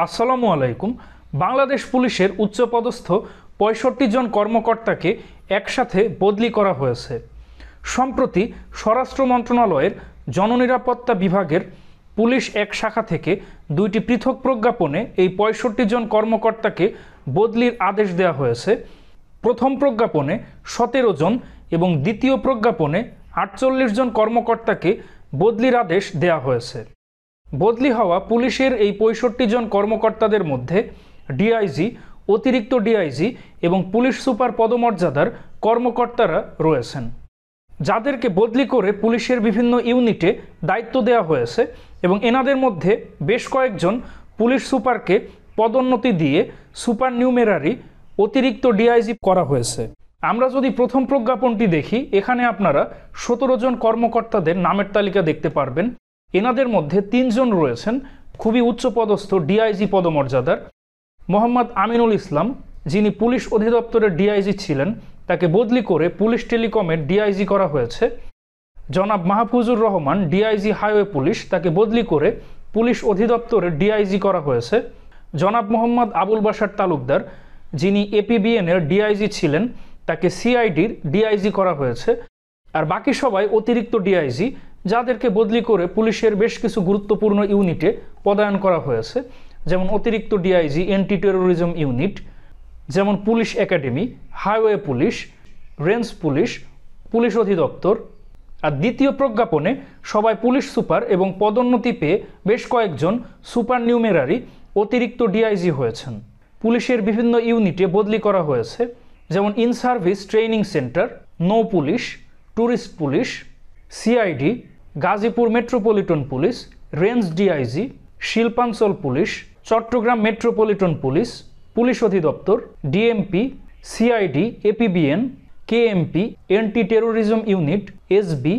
আসসালামু আলাইকুম। বাংলাদেশ পুলিশের উচ্চপদস্থ ৬৫ জন কর্মকর্তাকে একসাথে বদলি করা হয়েছে। সম্প্রতি স্বরাষ্ট্র মন্ত্রণালয়ের জননিরাপত্তা বিভাগের পুলিশ এক শাখা থেকে দুইটি পৃথক প্রজ্ঞাপনে এই ৬৫ জন কর্মকর্তাকে বদলির আদেশ দেওয়া হয়েছে। প্রথম প্রজ্ঞাপনে ১৭ জন এবং দ্বিতীয় প্রজ্ঞাপনে ৪৮ জন কর্মকর্তাকে বদলির আদেশ দেওয়া হয়েছে। বদলি হওয়া পুলিশের এই ৬৫ জন কর্মকর্তাদের মধ্যে ডিআইজি, অতিরিক্ত ডিআইজি এবং পুলিশ সুপার পদমর্যাদার কর্মকর্তারা রয়েছেন, যাদেরকে বদলি করে পুলিশের বিভিন্ন ইউনিটে দায়িত্ব দেওয়া হয়েছে এবং এনাদের মধ্যে বেশ কয়েকজন পুলিশ সুপারকে পদোন্নতি দিয়ে সুপার নিউমেরারি অতিরিক্ত ডিআইজি করা হয়েছে। আমরা যদি প্রথম প্রজ্ঞাপনটি দেখি, এখানে আপনারা ১৭ জন কর্মকর্তাদের নামের তালিকা দেখতে পারবেন। এনাদের মধ্যে ৩ জন রয়েছেন খুবই উচ্চপদস্থ ডিআইজি পদমর্যাদার। মোহাম্মদ আমিনুল ইসলাম, যিনি পুলিশ অধিদপ্তরের ডিআইজি ছিলেন, তাকে বদলি করে পুলিশ টেলিকমের ডিআইজি করা হয়েছে। জনাব Mahfuzur Rahman, DIG highway police, তাকে বদলি করে পুলিশ অধিদপ্তরের ডিআইজি করা হয়েছে। জনাব মোহাম্মদ আবুল বাশার তালুকদার, যিনি এপিবিএনের ডিআইজি ছিলেন, তাকে সিআইডির ডিআইজি করা হয়েছে। আর বাকি সবাই অতিরিক্ত ডিআইজি, যাদেরকে বদলি করে পুলিশের বেশ কিছু গুরুত্বপূর্ণ ইউনিটে পদায়ন করা হয়েছে, যেমন অতিরিক্ত ডিআইজি অ্যান্টি টেরোরিজম ইউনিট, যেমন police academy, highway police, range police, police অধিদপ্তর। আর দ্বিতীয় প্রজ্ঞাপনে সবাই পুলিশ সুপার এবং পদোন্নতি পেয়ে বেশ কয়েকজন সুপার নিউমেরারি অতিরিক্ত ডিআইজি হয়েছেন। পুলিশের বিভিন্ন ইউনিটে বদলি করা হয়েছে, যেমন ইন সার্ভিস ট্রেনিং সেন্টার, নৌ police, tourist police, CID, Gazipur metropolitan police, range DIG, শিল্পাঞ্চল police, Chattogram metropolitan police, police অধিদপ্তর, DMP, CID, APBN, KMP, anti terrorism unit, SB,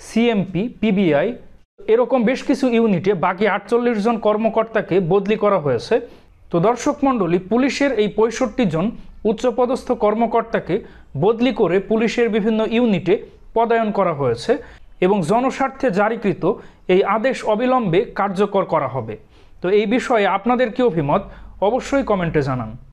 CMP, PBI, এরকম বেশ কিছু ইউনিটে বাকি ৪৮ জন কর্মকর্তাকে বদলি করা হয়েছে। তো দর্শক মণ্ডলী, পুলিশের এই ৬৫ জন উচ্চপদস্থ কর্মকর্তাকে বদলি করে পুলিশের বিভিন্ন ইউনিটে পদায়ন করা হয়েছে এবং জনস্বার্থে জারিকৃত এই আদেশ অবিলম্বে কার্যকর করা হবে। তো এই বিষয়ে আপনাদের কি অভিমত, অবশ্যই কমেন্টে জানান।